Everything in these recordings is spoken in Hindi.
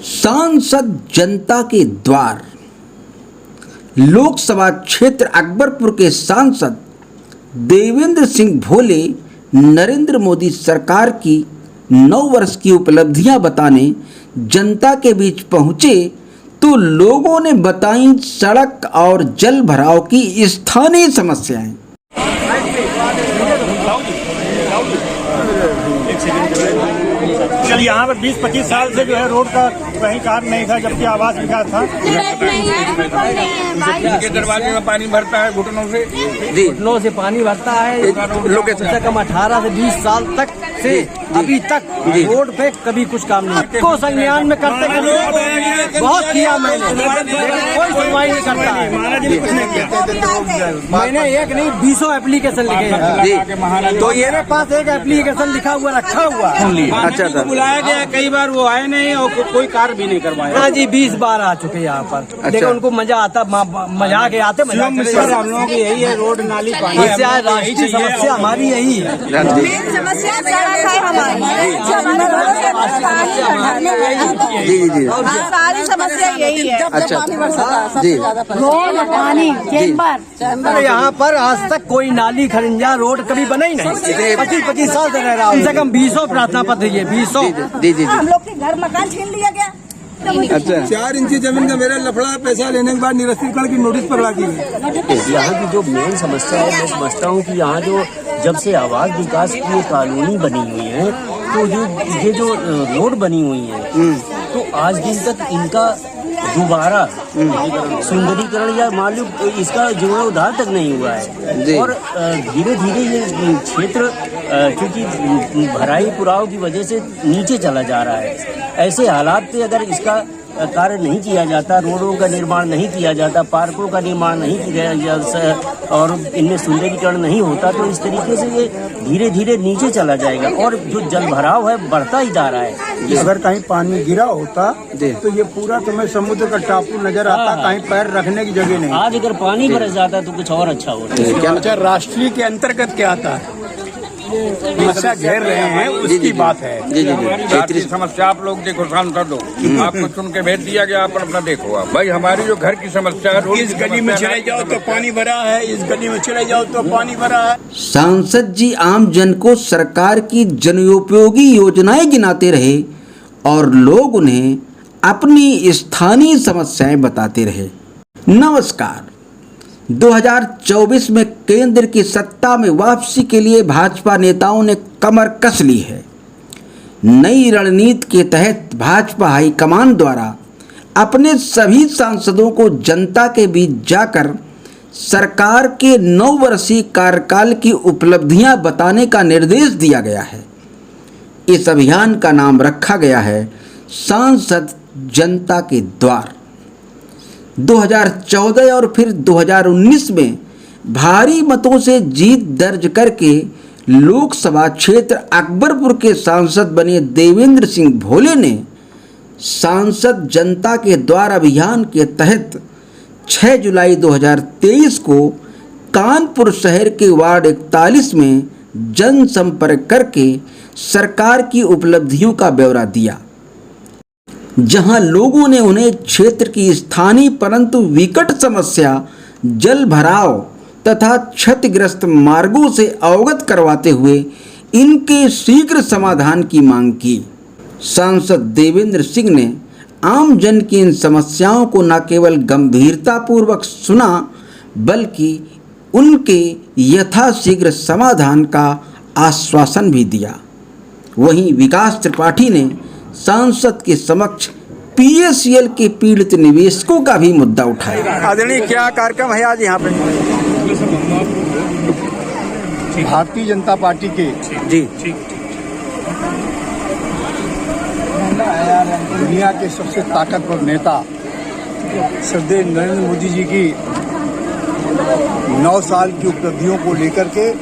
सांसद जनता के द्वार। लोकसभा क्षेत्र अकबरपुर के सांसद देवेंद्र सिंह भोले नरेंद्र मोदी सरकार की 9 वर्ष की उपलब्धियां बताने जनता के बीच पहुंचे तो लोगों ने बताई सड़क और जल भराव की स्थानीय समस्याएं। चलिए यहाँ पर 20-25 साल से जो है रोड का कहीं काम नहीं था, जबकि आवास विकास था। के दरवाजे में पानी भरता है घुटनों से पानी भरता है। कम से कम 18 से 20 साल तक से अभी तक रोड पे कभी कुछ काम नहीं को संज्ञान में करते बहुत किया मैंने, कोई सुनवाई नहीं करता है। मैंने एक नहीं 20 एप्लीकेशन लिखे हैं, तो मेरे पास एक एप्लीकेशन लिखा हुआ रखा हुआ। अच्छा था, बुलाया गया कई बार, वो आए नहीं और कोई कार्य भी नहीं करवाया। हाँ जी, 20 बार आ चुके यहाँ पर। लेकिन उनको मजा आता, मजा के आते। हम लोगों की यही है, रोड नाली पानी। राष्ट्रीय समस्या हमारी यही है। सारी समस्या यही है। अच्छा जी, रोड पानी चैम्बर। यहाँ पर आज तक कोई नाली खरिंजा रोड कभी बना ही नहीं। 25 साल से रह रहा हूँ। कम से कम 20 प्रार्थना पत्र है, 20। हम लोग के घर मकान छीन लिया गया। अच्छा, 4 इंची जमीन का मेरा लफड़ा, पैसा लेने के बाद निरस्तीकरण की नोटिस पर लगी है। यहाँ की जो मेन समस्या है, मैं समझता हूँ कि यहाँ जो जब से आवास विकास की ये कॉलोनी बनी हुई है, तो ये जो रोड बनी हुई है, तो आज दिन तक इनका दोबारा सुंदरीकरण या मालूम इसका जीर्णोद्धार तक नहीं हुआ है। और धीरे धीरे ये क्षेत्र क्योंकि भराई पुराव की वजह से नीचे चला जा रहा है। ऐसे हालात पे अगर इसका कार्य नहीं किया जाता, रोडों का निर्माण नहीं किया जाता, पार्कों का निर्माण नहीं किया जाता और इनमें सुंदरीकरण नहीं होता, तो इस तरीके से ये धीरे धीरे नीचे चला जाएगा और जो जल भराव है बढ़ता ही जा रहा है। अगर कहीं पानी गिरा होता तो ये पूरा तुम्हें समुद्र का टापू नजर आता, कहीं पैर रखने की जगह नहीं। आज अगर पानी बरस जाता तो कुछ और अच्छा होता। क्या राष्ट्रीय के अंतर्गत क्या आता है, समस्या घेर रहे हैं, उसकी बात है। जी, समस्या आप लोग देखो, सांसद दो आपको चुन के भेज दिया गया, आप अपना देखो। आप भाई हमारी जो घर की समस्या है, इस गली में चले जाओ तो पानी भरा है, इस गली में चले जाओ तो पानी भरा है। सांसद जी आम जन को सरकार की जनोपयोगी योजनाएं गिनाते रहे और लोग उन्हें अपनी स्थानीय समस्याएं बताते रहे। नमस्कार। 2024 में केंद्र की सत्ता में वापसी के लिए भाजपा नेताओं ने कमर कस ली है। नई रणनीति के तहत भाजपा हाईकमान द्वारा अपने सभी सांसदों को जनता के बीच जाकर सरकार के 9 वर्षीय कार्यकाल की उपलब्धियां बताने का निर्देश दिया गया है। इस अभियान का नाम रखा गया है सांसद जनता के द्वार। 2014 और फिर 2019 में भारी मतों से जीत दर्ज करके लोकसभा क्षेत्र अकबरपुर के सांसद बने देवेंद्र सिंह भोले ने सांसद जनता के द्वार अभियान के तहत 6 जुलाई 2023 को कानपुर शहर के वार्ड 41 में जनसंपर्क करके सरकार की उपलब्धियों का ब्यौरा दिया, जहां लोगों ने उन्हें क्षेत्र की स्थानीय परंतु विकट समस्या जल भराव तथा क्षतिग्रस्त मार्गों से अवगत करवाते हुए इनके शीघ्र समाधान की मांग की। सांसद देवेंद्र सिंह ने आम जन की इन समस्याओं को न केवल गंभीरतापूर्वक सुना बल्कि उनके यथाशीघ्र समाधान का आश्वासन भी दिया। वहीं विकास त्रिपाठी ने सांसद के समक्ष पीएसीएल के पीड़ित निवेशकों का भी मुद्दा उठाया। आदरणीय, क्या कार्यक्रम है आज यहाँ पे? भारतीय जनता पार्टी के दुनिया के सबसे ताकतवर नेता श्रद्धेय नरेंद्र मोदी जी की 9 साल की उपलब्धियों को लेकर के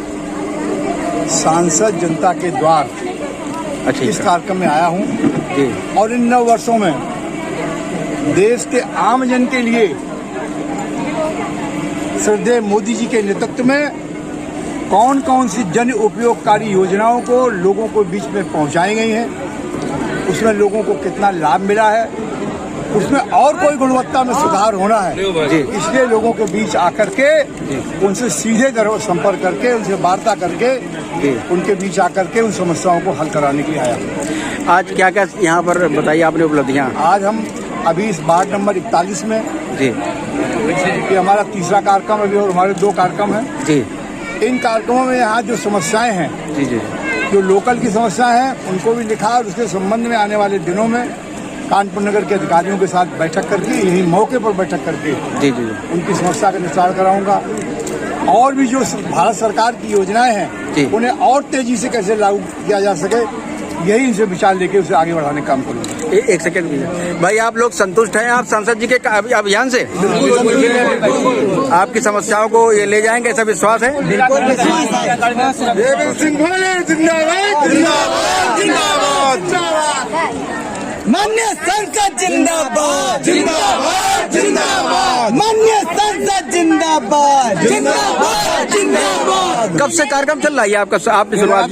सांसद जनता के द्वार इस कार्यक्रम में आया हूं। और इन 9 वर्षों में देश के आम जन के लिए श्रद्धेय मोदी जी के नेतृत्व में कौन कौन सी जन उपयोगकारी योजनाओं को लोगों को बीच में पहुंचाई गई हैं, उसमें लोगों को कितना लाभ मिला है, उसमें और कोई गुणवत्ता में सुधार होना है, इसलिए लोगों के बीच आकर के उनसे सीधे संपर्क करके, उनसे वार्ता करके, उनके बीच आकर के उन समस्याओं को हल कराने के लिए आया। आज क्या क्या यहाँ पर बताइए आपने उपलब्धियाँ? आज हम अभी इस वार्ड नंबर 41 में जी, ये हमारा तीसरा कार्यक्रम अभी और हमारे 2 कार्यक्रम हैं जी, इन कार्यक्रमों में यहाँ जो समस्याएं हैं, जी, जी, जो लोकल की समस्याएं हैं उनको भी लिखा और उसके संबंध में आने वाले दिनों में कानपुर नगर के अधिकारियों के साथ बैठक करके, यही मौके पर बैठक करके जी, जी, उनकी समस्या का निस्तार कराऊंगा। और भी जो भारत सरकार की योजनाएं जी। हैं उन्हें और तेजी से कैसे लागू किया जा सके, यही इनसे विचार लेके उसे आगे बढ़ाने का काम करूंगा। एक सेकंड भाई, आप लोग संतुष्ट हैं आप सांसद जी के अभियान से? आपकी समस्याओं को ये ले जाएंगे, ऐसा विश्वास है? मान्य संसद जिंदाबाद, जिंदाबाद, जिंदाबाद। मान्य संसद जिंदाबाद, जिंदाबाद, जिंदाबाद। कब से कार्यक्रम चल रहा है आपका? आपने शुरुआत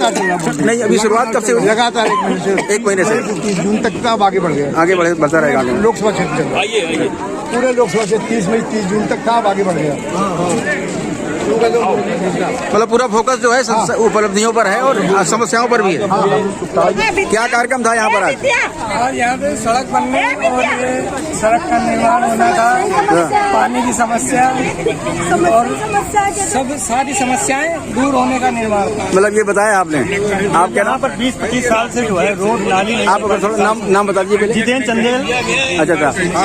नहीं, अभी शुरुआत कब से हुई? लगातार 1 महीने से 30 जून तक का आगे बढ़ गया, आगे बढ़ता रहेगा। लोकसभा क्षेत्र चल रहा है, पूरे लोकसभा क्षेत्र 30 जून तक था, अब आगे बढ़ गया। मतलब पूरा फोकस जो है उपलब्धियों पर है और समस्याओं पर भी है। क्या कार्यक्रम था यहाँ पर आज? और यहाँ पे सड़क बनने और ये सड़क का निर्माण होना था, पानी की समस्या और सब सारी समस्याएं दूर होने का निर्माण था। मतलब ये बताया आपने? आप क्या यहाँ पर 20-25 साल से जो है रोड नाली नहीं। आप अगर थोड़ा नाम बता दीजिए। जितेंद्र चंदेल। अच्छा,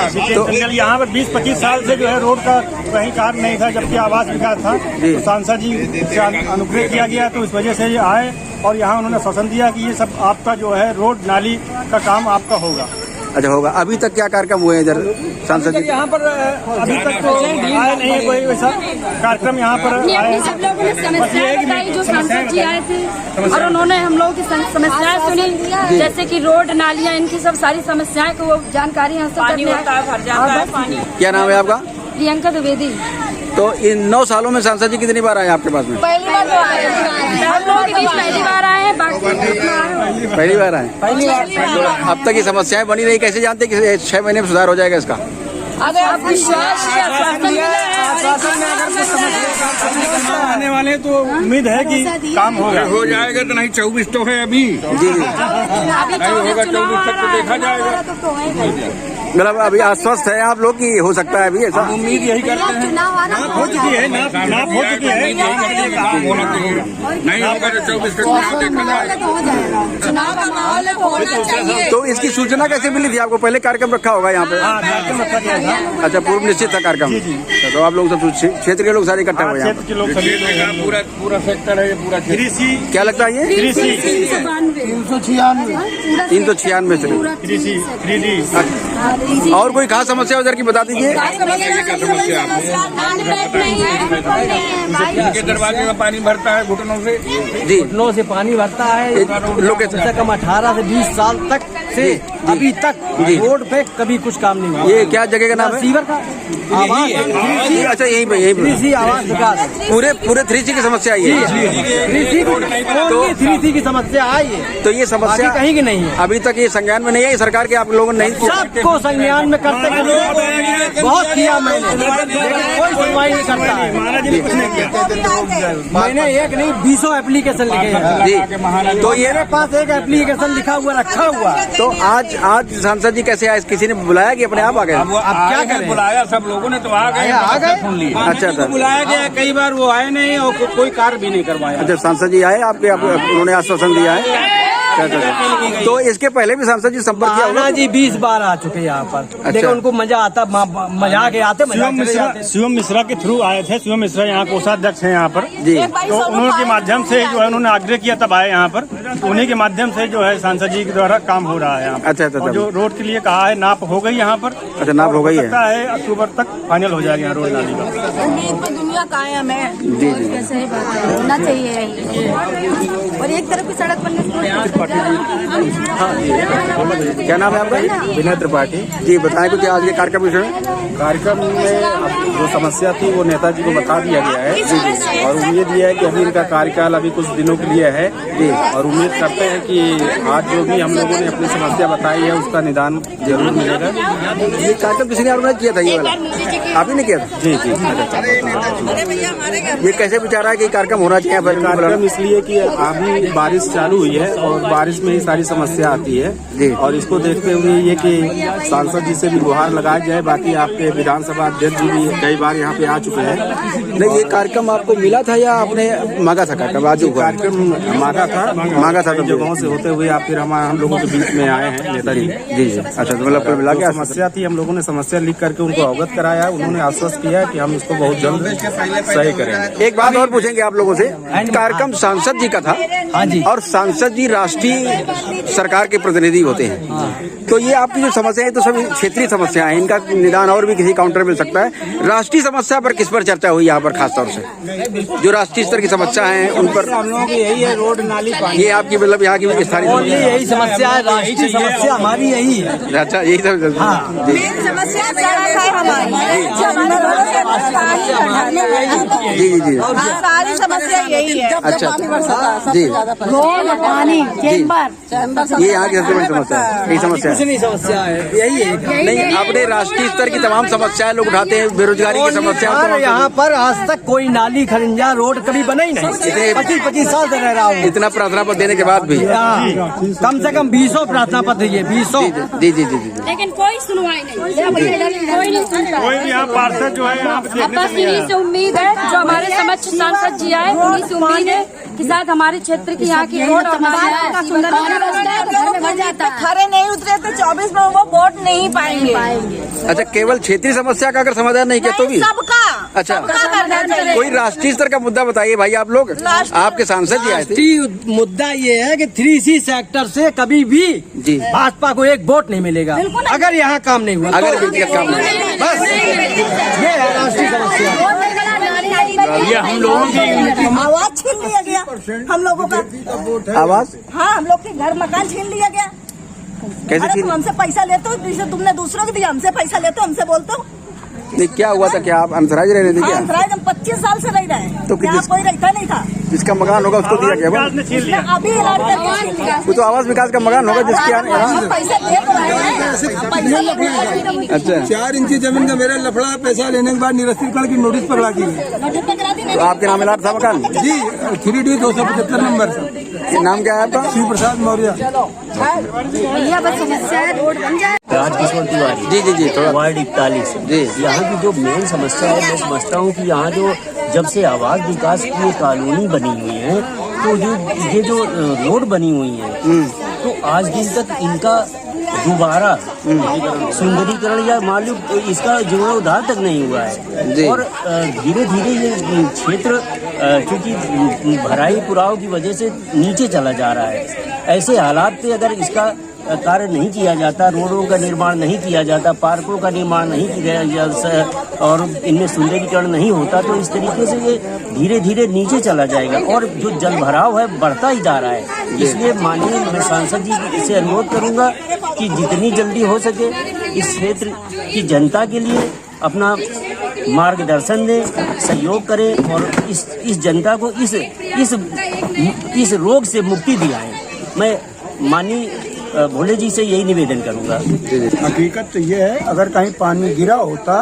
जितेंद्र चंदेल यहाँ पर 20-25 साल से जो है रोड का कहीं कार्य नहीं था, जबकि आवास विकास था। तो सांसद जी से अनुग्रह किया गया, तो इस वजह से ये आए और यहाँ उन्होंने शासन दिया कि ये सब आपका जो है रोड नाली का काम आपका होगा। अच्छा, होगा। अभी तक क्या कार्यक्रम हुए इधर सांसद जी? यहाँ पर अभी तक तो आए नहीं है कोई वैसा कार्यक्रम यहाँ पर आए। सब लोगों ने समस्याएं बताई, जो सांसद जी आए थे और उन्होंने हम लोगों की समस्याएं सुनी, जैसे कि रोड नालियाँ, इनकी सब सारी समस्याएं को वो जानकारी हासिल करने। क्या नाम है आपका? प्रियंका द्विवेदी। तो इन 9 सालों में सांसद जी कितनी बार आए आपके पास में? पहली बार तो आए, हम लोगों के बीच पहली बार आए हैं, बाकी पहली बार आए। अब तक ये समस्याएं बनी रही, कैसे जानते कि 6 महीने में सुधार हो जाएगा इसका? अगर विश्वास आने वाले तो उम्मीद है कि काम होगा, हो जाएगा। तो नहीं 24 तो है अभी, जी, नहीं होगा 24 तक तो देखा जाएगा। मतलब अभी आश्वस्त है आप लोग कि हो सकता है अभी ऐसा? उम्मीद यही करते हैं। नाप हो चुकी है, नाप हो चुकी है, काम होना चाहिए। नहीं होगा तो 24 तक देखा जाएगा। चुनाव का माहौल है तो होना चाहिए। तो इसकी सूचना कैसे मिली थी आपको? पहले कार्यक्रम रखा होगा यहाँ पे? कार्यक्रम रखा गया था। अच्छा, पूर्व निश्चित था कार्यक्रम। तो आप लोग सब क्षेत्र के लोग सारे इकट्ठा हुए यहाँ? क्षेत्र के लोग सभी पूरा सेक्टर है ये, पूरा कृषि। क्या लगता है ये? कृषि 396 से कृषि। और कोई खास समस्या उधर की बता दीजिए। इनके दरवाजे में पानी भरता है घुटनों से। जी, घुटनों से पानी भरता है। लोकेशन कम से कम 18 से 20 साल तक से अभी तक रोड पे कभी कुछ काम नहीं हुआ। ये क्या जगह का नाम है? सीवर का आवास। अच्छा, यहीं पे कृषि आवास विकास पूरे 3C की समस्या ये है। कृषि तो 3C की समस्या आई है, तो ये समस्या कहीं की नहीं है। अभी तक ये संज्ञान में नहीं है सरकार के? आप लोगों ने नहीं सबको संज्ञान में करते बहुत किया मैंने, लेकिन कोई सुनवाई नहीं करता है। मैंने एक नहीं 20 एप्लीकेशन लिखे हैं जी। तो ये मेरे पास एक एप्लीकेशन लिखा हुआ रखा हुआ। तो आज सांसद जी कैसे आए? किसी ने बुलाया कि अपने आप आ गए? अब क्या करें, बुलाया सब लोगों ने तो आ गए। अच्छा सर, बुलाया गया कई बार, वो आए नहीं और कोई कार्य भी नहीं करवाया। अच्छा, सांसद जी आए आपके? उन्होंने आश्वासन दिया है? तो इसके पहले भी सांसद जी संपर्क किया होगा? जी 20 बार आ चुके हैं यहाँ पर। लेकिन उनको मजा आता, मजाक आते। शिवम मिश्रा के थ्रू आए थे। शिवम मिश्रा यहाँ कोषाध्यक्ष हैं यहाँ पर जी। तो उन्होंने माध्यम से जो है उन्होंने आग्रह किया, तब आए यहाँ पर। उन्हीं के माध्यम से जो है सांसद जी के द्वारा काम हो रहा है यहाँ पर। अच्छा, और जो रोड के लिए कहा है, नाप हो गई यहाँ पर। अच्छा, नाप हो गई है। लगता है अक्टूबर तक फाइनल हो जाएगा यहाँ रोड नाली का। उम्मीद पे दुनिया कायम है। जी जी, सही बात है, होना चाहिए। और एक तरफ की सड़क बनने से क्या नाम है आपका? विनय त्रिपाठी। जी बताएं कुछ आज के कार्यक्रम विषय में। कार्यक्रम में जो समस्या थी वो नेताजी को बता दिया गया है और उम्मीद ये है कि अभी इनका कार्यकाल अभी कुछ दिनों के लिए है और उम्मीद करते हैं कि आज जो भी हम लोगों ने अपनी समस्या बताई है उसका निदान जरूर मिलेगा। ये कार्यक्रम किसी ने ऑर्गेनाइज किया था ये वाला? आप ही ने किया था? जी जी। ये कैसे विचार है कि कार्यक्रम होना चाहिए? कार्यक्रम इसलिए कि अभी बारिश चालू हुई है और बारिश में ही सारी समस्या आती है और इसको देखते हुए ये कि सांसद जी से भी गुहार लगाया जाए। बाकी आपके विधानसभा अध्यक्ष जी भी कई बार यहाँ पे आ चुके हैं। नहीं, ये कार्यक्रम आपको मिला था या आपने मांगा था? कार्यक्रम आज कार्यक्रम मांगा था जगहों से होते हुए आप फिर हम लोगों के बीच में आए हैं नेताजी। जी जी। अच्छा, तो मतलब कुल मिला के समस्या थी, हम लोगों ने समस्या लिख करके उनको अवगत कराया। उन्होंने आश्वस्त किया कि हम इसको बहुत जल्द सही करेंगे। एक बात और पूछेंगे आप लोगों से, कार्यक्रम सांसद जी का था। हाँ जी। और सांसद जी राष्ट्रीय सरकार के प्रतिनिधि होते हैं, तो ये आपकी जो समस्या है तो सभी क्षेत्रीय समस्या है, इनका निदान और भी किसी काउंटर मिल सकता है। राष्ट्रीय समस्या पर किस पर चर्चा हुई यहाँ पर खासतौर से? जो राष्ट्रीय स्तर की समस्या है उन पर हम लोगों की यही है, रोड नाली पानी। ये आपकी मतलब यहाँ की स्थानीय यही समस्या है, राष्ट्रीय समस्या हमारी यही है। अच्छा, यही सब। हाँ जी जी जी जी। सारी समस्या यही है। अच्छा जी। पानी चैम्बर ये यहाँ की सबसे बड़ी समस्या है। यही समस्या है। नहीं समस्या है यही है। नहीं, अपने राष्ट्रीय स्तर की तमाम समस्याएं लोग उठाते हैं, बेरोजगारी की समस्या। यहाँ पर आज तक कोई नाली खरिंजा रोड कभी बना ही नहीं। 25 साल से रह रहा हूँ। इतना प्रार्थना पत्र देने के बाद भी कम से कम 20 प्रार्थना पत्र दिए, 20। जी जी जी जी। लेकिन कोई सुनवाई नहीं, कोई नहीं सुनता। कोई भी यहाँ पार्षद जो है अब बस इन्हीं से उम्मीद है, जो हमारे समक्ष सांसद जी आए उन्हीं से उम्मीद है कि शायद हमारे क्षेत्र की यहाँ की रोड खड़े नहीं उतरे तो 24 में वो वोट नहीं पाएंगे। अच्छा, केवल क्षेत्रीय समस्या का अगर समाधान नहीं किया तो भी सबका अच्छा करना चाहिए। कोई राष्ट्रीय स्तर का मुद्दा बताइए भाई। आप लोग आपके सांसद जी आए थे। राष्ट्रीय मुद्दा ये है कि 3C सेक्टर से कभी भी जी भाजपा को एक वोट नहीं मिलेगा अगर यहाँ काम नहीं हुआ। अगर व्यक्तिगत काम नहीं, बस ये है राष्ट्रीय समस्या। ये हम लोगों की आवाज छीन लिया गया हम लोगों का। आवाज? हाँ, हम लोग के घर मकान छीन लिया गया। कैसे अरे छीन? तुम हमसे पैसा लेते हो, जैसे तुमने दूसरों को दिया, हमसे पैसा लेते हो, हमसे बोलते हो। नहीं, क्या हुआ था? क्या आप अंतराज रह रहे थे क्या? अंतराज हम 25 साल से रह रहे हैं, तो यहाँ कोई रहता नहीं था। जिसका मकान होगा उसको दिया गया। अभी ऐलान करके छीन लिया। वो तो आवास विकास का मकान होगा जिसके हम पैसे दे तो रहे हैं, पैसा लेने का। अच्छा, 4 इंची जमीन का मेरा लफड़ा, पैसा लेने के बाद निरस्तीकरण करके नोटिस पकड़ा दी। नोटिस पकड़ा दी तो आपके नाम मिला था मकान? जी 3D 275 नंबर। नाम क्या है आपका? शिव प्रसाद मौर्य। भैया बस समस्या है, रोड बन जाए। राजकिशोर तिवारी। जी जी जी, थोड़ा वार्ड 41। जी। यहाँ की जो मेन समस्या है, मैं समझता हूँ कि यहाँ जो जब से आवास विकास की ये कॉलोनी बनी हुई है, तो ये जो रोड बनी हुई है, तो आज दिन तक इनका दोबारा सुंदरीकरण या मालूम इसका जीर्णोद्धार तक नहीं हुआ है। और धीरे धीरे ये क्षेत्र क्योंकि भराई पुराव की वजह से नीचे चला जा रहा है। ऐसे हालात पे अगर इसका कार्य नहीं किया जाता, रोडों का निर्माण नहीं किया जाता, पार्कों का निर्माण नहीं किया जाता और इनमें सुंदरीकरण नहीं होता, तो इस तरीके से ये धीरे धीरे नीचे चला जाएगा और जो जल भराव है बढ़ता ही जा रहा है। इसलिए माननीय मैं सांसद जी से अनुरोध करूंगा कि जितनी जल्दी हो सके इस क्षेत्र की जनता के लिए अपना मार्गदर्शन दें, सहयोग करें और इस जनता को इस रोग से मुक्ति दिलाएं। मैं माननीय भोले जी से यही निवेदन करूंगा। हकीकत तो ये है, अगर कहीं पानी गिरा होता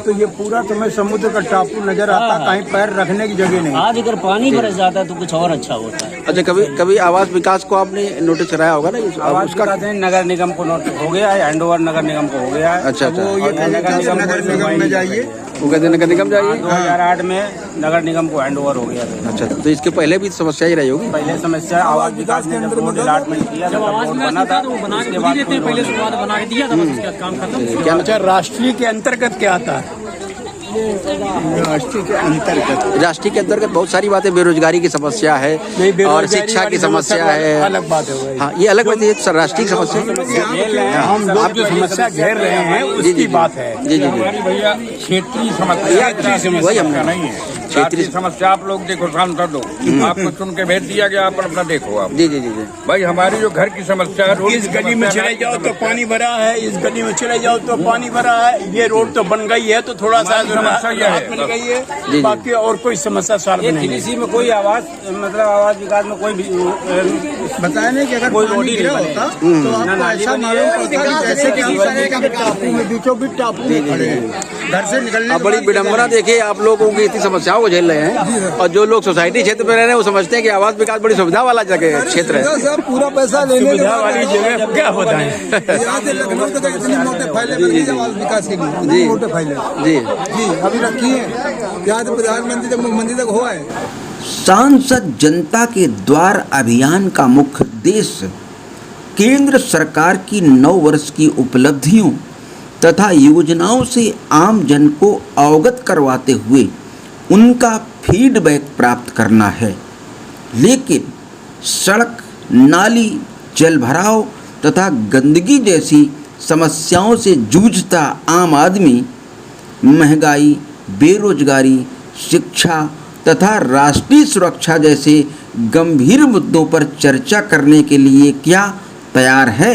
तो ये पूरा तुम्हें समुद्र का टापू नजर आता, कहीं पैर रखने की जगह नहीं। आज अगर पानी बरस जाता तो कुछ और अच्छा होता है। अच्छा, कभी आवास विकास को आपने नोटिस कराया होगा ना? आवास उसका नगर निगम को नोटिस हो गया है, हैंडओवर नगर निगम को हो गया है। अच्छा अच्छा, वो ये नगर निगम में जाइए, वो कहते नगर निगम जाइए। 2008 में नगर निगम को हैंडओवर हो गया था। अच्छा, तो इसके पहले भी समस्या ही रही होगी? पहले समस्या आवास विकास ने जब रोड अलॉटमेंट किया था, रोड बना था, उसके बाद पहले शुरुआत बना के दिया था, बस उसका काम खत्म। क्या अच्छा राष्ट्रीय के अंतर्गत क्या आता है? राष्ट्रीय के अंतर्गत बहुत सारी बातें, बेरोजगारी की समस्या है और शिक्षा की समस्या है। अलग बात है। हाँ, ये अलग बात है, ये राष्ट्रीय समस्या हम लोग जो समस्या घेर रहे हैं उसकी बात है। जी जी जी, भैया क्षेत्रीय समस्या वही हमने नहीं है। क्षेत्रीय समस्या आप लोग देखो सांसद हो, आपको चुन के भेज दिया गया, आप अपना देखो आप। जी जी जी जी भाई हमारी जो घर की समस्या है, इस गली में चले जाओ तो पानी भरा है, इस गली में चले जाओ तो पानी भरा है। ये रोड तो बन गई है तो थोड़ा सा समस्या यह है। राहत मिल गई है, बाकी और कोई समस्या सॉल्व नहीं है। किसी में कोई आवास मतलब आवास विकास में कोई भी बताया नहीं कि अगर कोई पानी रोड ही गिरा नहीं होता बनेगी। तो आपको ऐसा मालूम पड़ता कि जैसे कि हम टापू में बीचों बीच टापू में खड़े हैं, घर से निकलने अब बड़ी विडम्बना देखिए, आप लोगों की इतनी समस्याओं को झेल रहे हैं और जो लोग सोसाइटी क्षेत्र में रह रहे हैं वो समझते हैं कि आवास विकास बड़ी सुविधा वाला जगह क्षेत्र है। सब पूरा पैसा लेने के सुविधा वाली जगह क्या होता है? यहाँ से लखनऊ तक इतने मोटे फाइलें बन गई आवास विकास के लिए, जी। इतने मोटे फाइलें जी जी अभी रखी है, यहाँ से प्रधानमंत्री तक मुख्यमंत्री तक हुआ है। सांसद जनता के द्वार अभियान का मुख्य उद्देश्य केंद्र सरकार की 9 वर्ष की उपलब्धियों तथा योजनाओं से आम जन को अवगत करवाते हुए उनका फीडबैक प्राप्त करना है। लेकिन सड़क, नाली, जलभराव तथा गंदगी जैसी समस्याओं से जूझता आम आदमी महंगाई, बेरोजगारी, शिक्षा तथा राष्ट्रीय सुरक्षा जैसे गंभीर मुद्दों पर चर्चा करने के लिए क्या तैयार है?